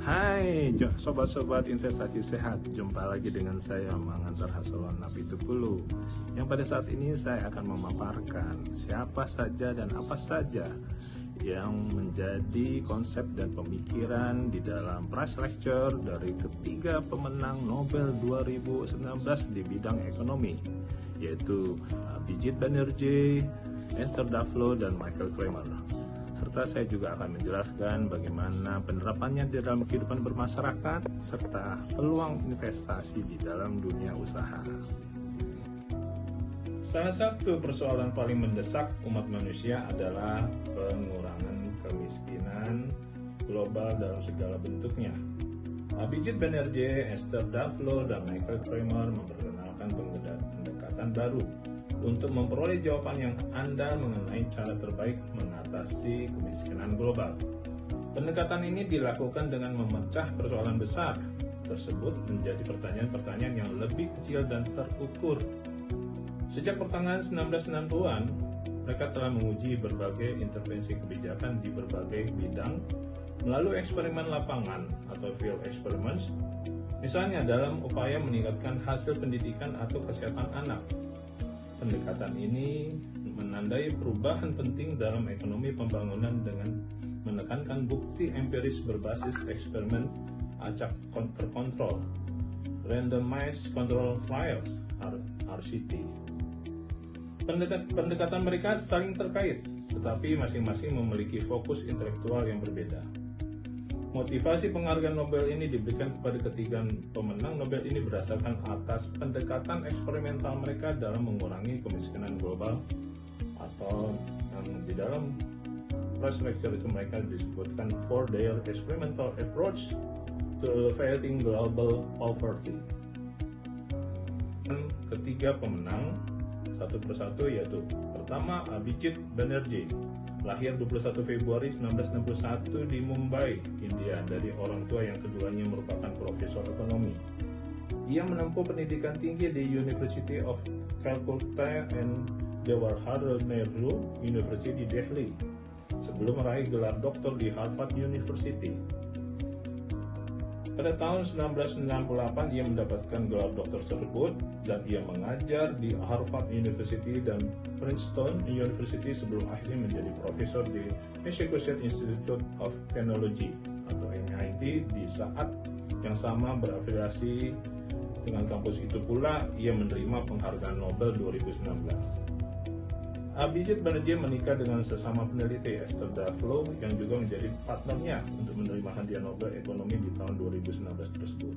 Hai sobat-sobat investasi sehat, jumpa lagi dengan saya Mangantar Hasolon Napitupulu, yang pada saat ini saya akan memaparkan siapa saja dan apa saja yang menjadi konsep dan pemikiran di dalam press lecture dari ketiga pemenang Nobel 2019 di bidang ekonomi, yaitu Abhijit Banerjee, Esther Duflo, dan Michael Kramer. Serta saya juga akan menjelaskan bagaimana penerapannya di dalam kehidupan bermasyarakat serta peluang investasi di dalam dunia usaha. Salah satu persoalan paling mendesak umat manusia adalah pengurangan kemiskinan global dalam segala bentuknya. Abhijit Banerjee, Esther Duflo, dan Michael Kramer memperkenalkan pendekatan baru untuk memperoleh jawaban yang andal mengenai cara terbaik mengatasi kemiskinan global. Pendekatan ini dilakukan dengan memecah persoalan besar tersebut menjadi pertanyaan-pertanyaan yang lebih kecil dan terukur. Sejak pertengahan 1990-an, mereka telah menguji berbagai intervensi kebijakan di berbagai bidang melalui eksperimen lapangan atau field experiments, misalnya dalam upaya meningkatkan hasil pendidikan atau kesehatan anak. Pendekatan ini menandai perubahan penting dalam ekonomi pembangunan dengan menekankan bukti empiris berbasis eksperimen acak terkontrol, Randomized Control Trials (RCT). Pendekatan mereka saling terkait, tetapi masing-masing memiliki fokus intelektual yang berbeda. Motivasi penghargaan Nobel ini diberikan kepada ketiga pemenang Nobel ini berdasarkan atas pendekatan eksperimental mereka dalam mengurangi kemiskinan global, atau yang di dalam press lecture itu mereka disebutkan for their experimental approach to alleviating global poverty. Ketiga pemenang satu persatu yaitu pertama Abhijit Banerjee, lahir 21 Februari 1961 di Mumbai, India, dari orang tua yang keduanya merupakan profesor ekonomi. Ia menempuh pendidikan tinggi di University of Calcutta and Jawaharlal Nehru University, Delhi, sebelum meraih gelar doktor di Harvard University. Pada tahun 1998 ia mendapatkan gelar doktor tersebut dan ia mengajar di Harvard University dan Princeton University sebelum akhirnya menjadi profesor di Massachusetts Institute of Technology atau MIT. Di saat yang sama berafiliasi dengan kampus itu pula ia menerima penghargaan Nobel 2019. Abhijit Banerjee menikah dengan sesama peneliti Esther Duflo yang juga menjadi partnernya untuk menerima hadiah Nobel Ekonomi di tahun 2019 tersebut.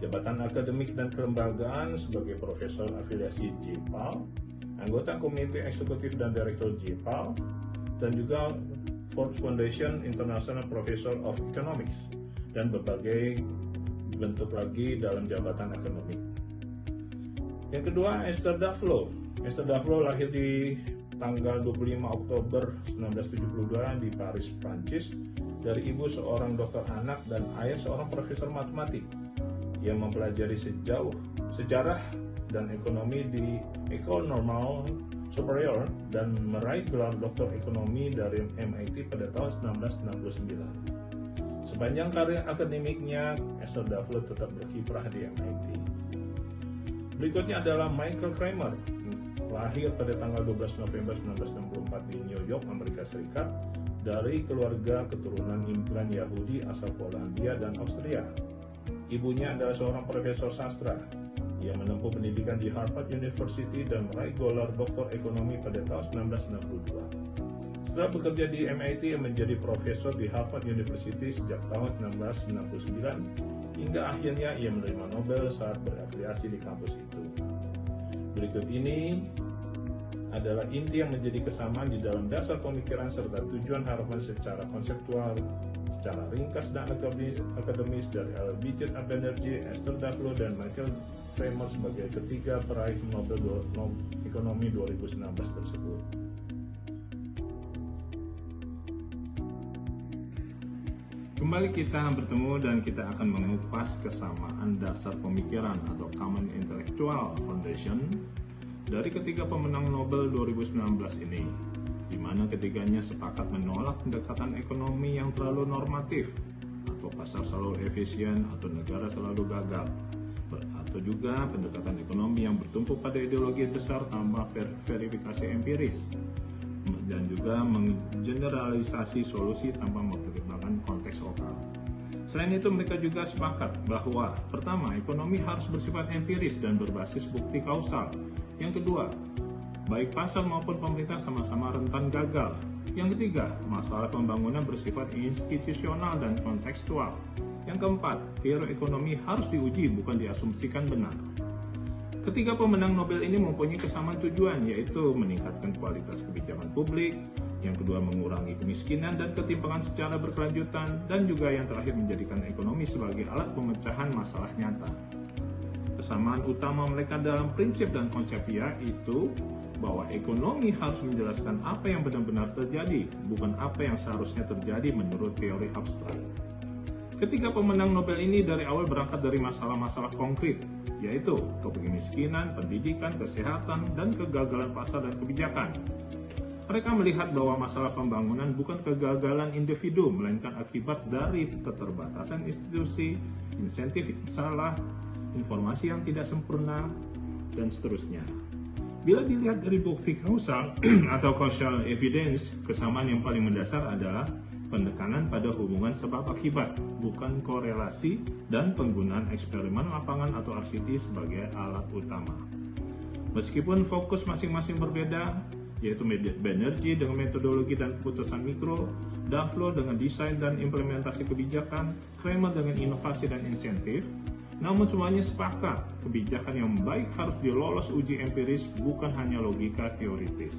Jabatan akademik dan kelembagaan sebagai profesor afiliasi JPAL, anggota komite eksekutif dan direktur JPAL, dan juga Forbes Foundation International Professor of Economics, dan berbagai bentuk lagi dalam jabatan akademik. Yang kedua, Esther Duflo. Esther Duflo lahir di tanggal 25 Oktober 1972 di Paris, Prancis, dari ibu seorang dokter anak dan ayah seorang profesor matematik. Ia mempelajari sejarah dan ekonomi di École Normale Supérieure dan meraih gelar doktor ekonomi dari MIT pada tahun 1969. Sepanjang karir akademiknya, Esther Duflo tetap berkiprah di MIT. Berikutnya adalah Michael Kramer, lahir pada tanggal 12 November 1964 di New York, Amerika Serikat, dari keluarga keturunan imigran Yahudi asal Polandia dan Austria. Ibunya adalah seorang profesor sastra. Ia menempuh pendidikan di Harvard University dan meraih gelar doktor ekonomi pada tahun 1962. Setelah bekerja di MIT, ia menjadi profesor di Harvard University sejak tahun 1999, hingga akhirnya ia menerima Nobel saat berafiliasi di kampus itu. Berikut ini adalah inti yang menjadi kesamaan di dalam dasar pemikiran serta tujuan harapan secara konseptual, secara ringkas dan akademis dari Abhijit Banerjee, Esther Duflo, dan Michael Kramer sebagai ketiga peraih Nobel Ekonomi 2019 tersebut. Kembali kita bertemu dan kita akan mengupas kesamaan dasar pemikiran atau Common Intellectual Foundation dari ketiga pemenang Nobel 2019 ini, di mana ketiganya sepakat menolak pendekatan ekonomi yang terlalu normatif atau pasar selalu efisien atau negara selalu gagal, atau juga pendekatan ekonomi yang bertumpu pada ideologi besar tanpa verifikasi empiris, dan juga menggeneralisasi solusi tanpa mempertimbangkan konteks lokal. Selain itu, mereka juga sepakat bahwa pertama, ekonomi harus bersifat empiris dan berbasis bukti kausal. Yang kedua, baik pasar maupun pemerintah sama-sama rentan gagal. Yang ketiga, masalah pembangunan bersifat institusional dan kontekstual. Yang keempat, teori ekonomi harus diuji bukan diasumsikan benar. Ketiga pemenang Nobel ini mempunyai kesamaan tujuan, yaitu meningkatkan kualitas kebijakan publik, yang kedua mengurangi kemiskinan dan ketimpangan secara berkelanjutan, dan juga yang terakhir menjadikan ekonomi sebagai alat pemecahan masalah nyata. Kesamaan utama mereka dalam prinsip dan konsep yaitu bahwa ekonomi harus menjelaskan apa yang benar-benar terjadi, bukan apa yang seharusnya terjadi menurut teori abstrak. Ketiga pemenang Nobel ini dari awal berangkat dari masalah-masalah konkret, yaitu kemiskinan, pendidikan, kesehatan, dan kegagalan pasar dan kebijakan. Mereka melihat bahwa masalah pembangunan bukan kegagalan individu, melainkan akibat dari keterbatasan institusi, insentif yang salah, informasi yang tidak sempurna, dan seterusnya. Bila dilihat dari bukti kausal atau causal evidence, kesamaan yang paling mendasar adalah penekanan pada hubungan sebab akibat, bukan korelasi, dan penggunaan eksperimen lapangan atau RCT sebagai alat utama. Meskipun fokus masing-masing berbeda, yaitu Banerjee dengan metodologi dan keputusan mikro, Daflo dengan desain dan implementasi kebijakan, Kramer dengan inovasi dan insentif, namun semuanya sepakat, kebijakan yang baik harus dilolos uji empiris, bukan hanya logika teoritis.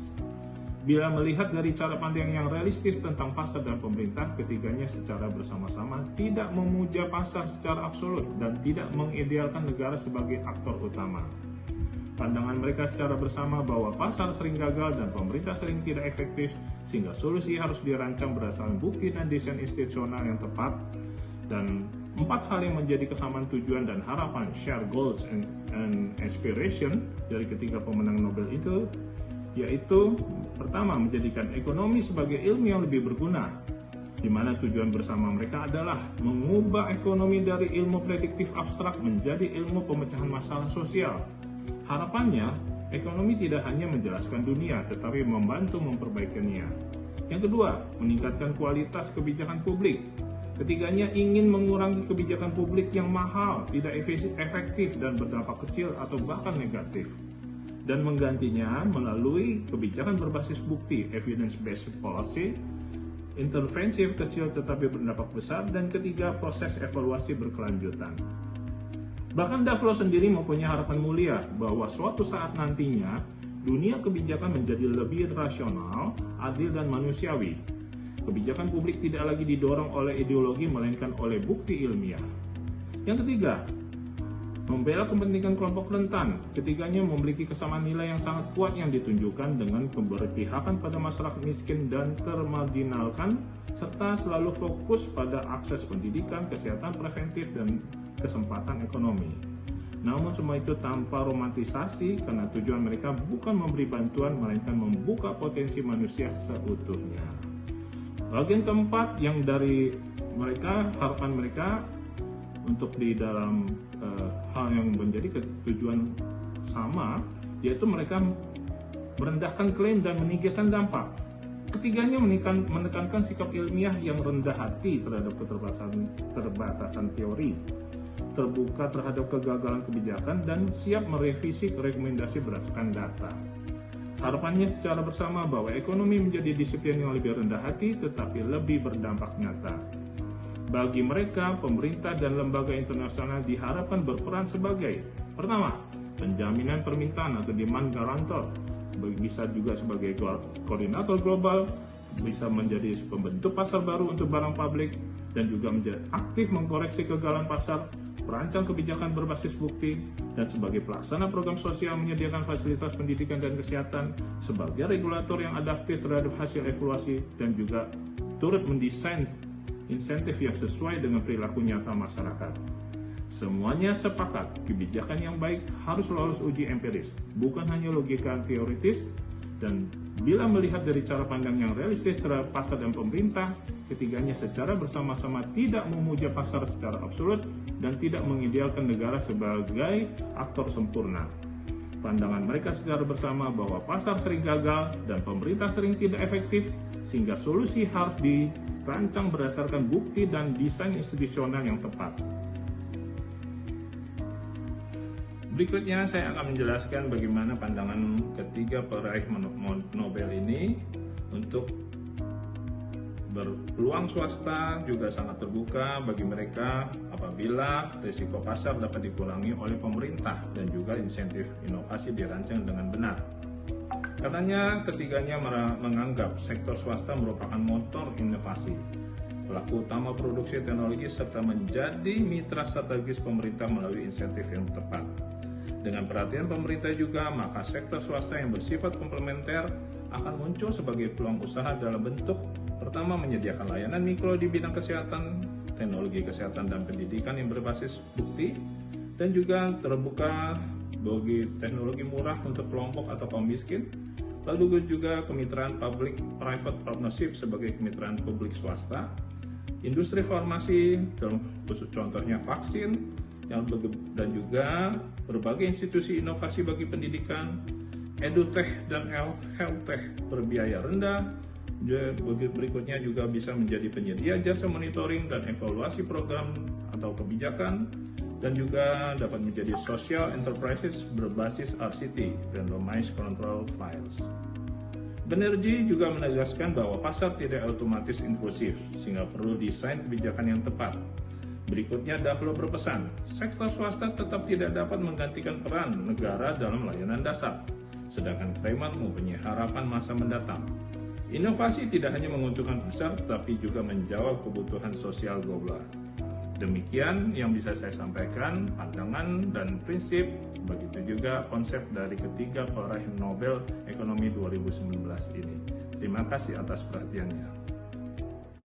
Bila melihat dari cara pandang yang realistis tentang pasar dan pemerintah, ketiganya secara bersama-sama tidak memuja pasar secara absolut dan tidak mengidealkan negara sebagai aktor utama. Pandangan mereka secara bersama bahwa pasar sering gagal dan pemerintah sering tidak efektif, sehingga solusi harus dirancang berdasarkan bukti dan desain institusional yang tepat. Dan 4 hal yang menjadi kesamaan tujuan dan harapan, share goals and aspiration dari ketiga pemenang Nobel itu, yaitu pertama, menjadikan ekonomi sebagai ilmu yang lebih berguna, di mana tujuan bersama mereka adalah mengubah ekonomi dari ilmu prediktif abstrak menjadi ilmu pemecahan masalah sosial. Harapannya, ekonomi tidak hanya menjelaskan dunia, tetapi membantu memperbaikinya. Yang kedua, meningkatkan kualitas kebijakan publik. Ketiganya ingin mengurangi kebijakan publik yang mahal, tidak efektif, dan berdampak kecil atau bahkan negatif, dan menggantinya melalui kebijakan berbasis bukti, evidence-based policy, intervensi kecil tetapi berdampak besar, dan ketiga, proses evaluasi berkelanjutan. Bahkan Daflo sendiri mempunyai harapan mulia bahwa suatu saat nantinya dunia kebijakan menjadi lebih rasional, adil, dan manusiawi. Kebijakan publik tidak lagi didorong oleh ideologi melainkan oleh bukti ilmiah. Yang ketiga, membela kepentingan kelompok rentan. Ketiganya memiliki kesamaan nilai yang sangat kuat yang ditunjukkan dengan keberpihakan pada masyarakat miskin dan termarginalkan, serta selalu fokus pada akses pendidikan, kesehatan preventif, dan kesempatan ekonomi. Namun semua itu tanpa romantisasi, karena tujuan mereka bukan memberi bantuan melainkan membuka potensi manusia seutuhnya. Bagian keempat yang dari mereka, harapan mereka untuk di dalam hal yang menjadi tujuan sama, yaitu mereka merendahkan klaim dan meninggikan dampak. Ketiganya menekankan sikap ilmiah yang rendah hati terhadap keterbatasan teori, terbuka terhadap kegagalan kebijakan, dan siap merevisi rekomendasi berdasarkan data. Harapannya secara bersama bahwa ekonomi menjadi disiplin yang lebih rendah hati tetapi lebih berdampak nyata. Bagi mereka, pemerintah dan lembaga internasional diharapkan berperan sebagai pertama, penjaminan permintaan atau demand guarantor, bisa juga sebagai koordinator global, bisa menjadi pembentuk pasar baru untuk barang publik, dan juga menjadi aktif mengkoreksi kegagalan pasar, perancang kebijakan berbasis bukti, dan sebagai pelaksana program sosial menyediakan fasilitas pendidikan dan kesehatan, sebagai regulator yang adaptif terhadap hasil evaluasi, dan juga turut mendesain insentif yang sesuai dengan perilaku nyata masyarakat. Semuanya sepakat, kebijakan yang baik harus lolos uji empiris, bukan hanya logika teoritis, dan bila melihat dari cara pandang yang realistis terhadap pasar dan pemerintah, ketiganya secara bersama-sama tidak memuja pasar secara absolut dan tidak mengidealkan negara sebagai aktor sempurna. Pandangan mereka secara bersama bahwa pasar sering gagal dan pemerintah sering tidak efektif, sehingga solusi harus dirancang berdasarkan bukti dan desain institusional yang tepat. Berikutnya saya akan menjelaskan bagaimana pandangan ketiga peraih Nobel ini untuk berpeluang swasta juga sangat terbuka bagi mereka apabila risiko pasar dapat dikurangi oleh pemerintah dan juga insentif inovasi dirancang dengan benar. Karenanya ketiganya menganggap sektor swasta merupakan motor inovasi, pelaku utama produksi teknologi serta menjadi mitra strategis pemerintah melalui insentif yang tepat. Dengan perhatian pemerintah juga, maka sektor swasta yang bersifat komplementer akan muncul sebagai peluang usaha dalam bentuk pertama, menyediakan layanan mikro di bidang kesehatan, teknologi kesehatan dan pendidikan yang berbasis bukti, dan juga terbuka bagi teknologi murah untuk kelompok atau kaum miskin. Lalu juga kemitraan public-private partnership sebagai kemitraan publik swasta, industri farmasi, dalam khusus contohnya vaksin, dan juga berbagai institusi inovasi bagi pendidikan, edutech dan healthtech berbiaya rendah. Berikutnya juga bisa menjadi penyedia jasa monitoring dan evaluasi program atau kebijakan, dan juga dapat menjadi social enterprises berbasis RCT, Randomized Control Trials. Banerjee juga menegaskan bahwa pasar tidak otomatis inklusif, sehingga perlu desain kebijakan yang tepat. Berikutnya, Davlo berpesan, sektor swasta tetap tidak dapat menggantikan peran negara dalam layanan dasar, sedangkan Kramer mempunyai harapan masa mendatang. Inovasi tidak hanya menguntungkan pasar, tetapi juga menjawab kebutuhan sosial global. Demikian yang bisa saya sampaikan, pandangan dan prinsip, begitu juga konsep dari ketiga peraih Nobel Ekonomi 2019 ini. Terima kasih atas perhatiannya.